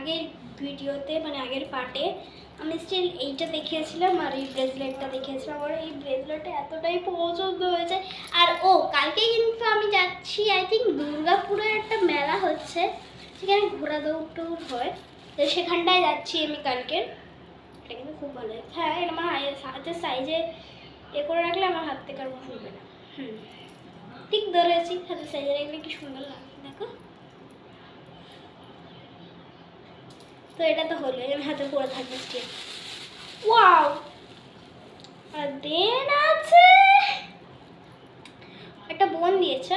আগের ভিডিওতে মানে আগের পার্টে আমি স্টিল এইটা দেখিয়েছিলাম আর এই ব্রেসলেটটা দেখিয়েছিলাম। আর এই ব্রেসলেটটা এতটাই পছন্দ হয়েছে। আর কালকে কিন্তু আমি যাচ্ছি আই থিঙ্ক দুর্গাপুরে একটা মেলা হচ্ছে, সেখানে ঘোড়া দৌড় টৌড় হয়, তো সেখানটায় যাচ্ছি আমি কালকে। এটা কিন্তু খুব ভালো লাগে। হ্যাঁ, এটা আমার হাতের সাইজে করে রাখলে আমার হাত থেকে আর খুলবে না। ঠিক ধরেছি, হাতের সাইজে রাখলে কি সুন্দর লাগে দেখো। তো এটা তো হলো, আমি হাতে পরে থাকবে স্টিল। ওয়াও! আর দেন আছে একটা বোন দিয়েছে,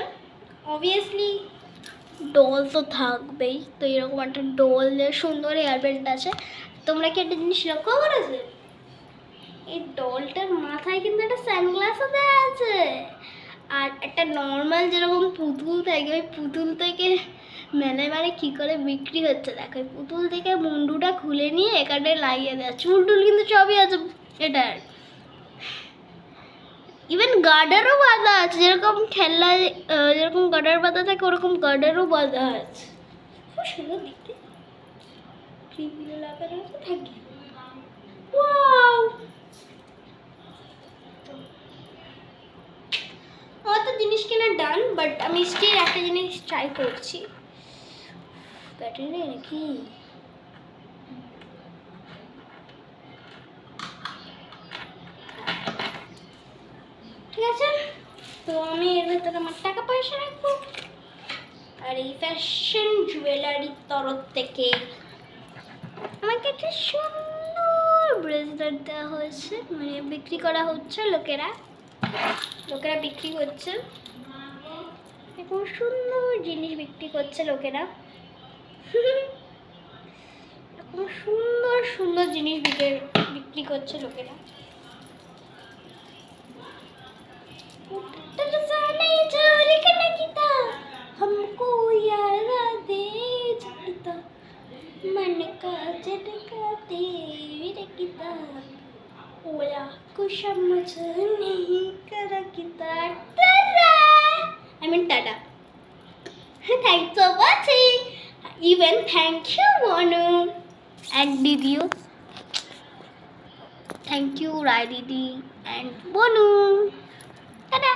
অবভিয়াসলি ডল তো থাকবেই। তো এরকম একটা ডলের সুন্দর এয়ারবেল্ট আছে। তোমরা কি একটা জিনিস লক্ষ্য করেছো? এই ডলটার মাথায় কিন্তু একটা সানগ্লাসও দেওয়া আছে। আর একটা নর্মাল যেরকম পুতুল থাকে, ওই পুতুল থেকে মেলায় মানে কী করে বিক্রি হচ্ছে দেখো। পুতুল থেকে মুন্ডুটা খুলে নিয়ে এখানে লাগিয়ে দেওয়া, চুল টুল কিন্তু সবই আছে এটার। ইভেন গার্ডারও বাঁধা আছে, যেরকম খেলনায় যেরকম গার্ডার বাঁধা থাকে ওরকম গার্ডারও বাঁধা আছে। খুব সুন্দর দেখতে, ক্লিপগুলো লাগানো আছে থাকে। ওয়াও! আমার তো জিনিস কেনা ডান, বাট আমি স্টিল একটা জিনিস ট্রাই করছি। ব্যাটারি নেই নাকি? ঠিক আছে, তো আমি এর ভেতরে আমার টাকা পয়সা রাখবো। আর এই ফ্যাশন জুয়েলারির তরফ থেকে আমাকে একটা সুন্দর ব্রেসলেট দেওয়া হয়েছে, মানে বিক্রি করা হচ্ছে, লোকেরা বিক্রি করছে। এরকম সুন্দর জিনিস বিক্রি করছে লোকেরা। এরকম সুন্দর সুন্দর জিনিস বিক্রি করছে লোকেরা। हमको याद दे झटका मन का झटका तेरे किताब ओला कुछ समझ नहीं कर किताब I mean Tata. Thanks for watching. Even thank you Monu and Didi. Thank you Rai Didi and Monu. Tada.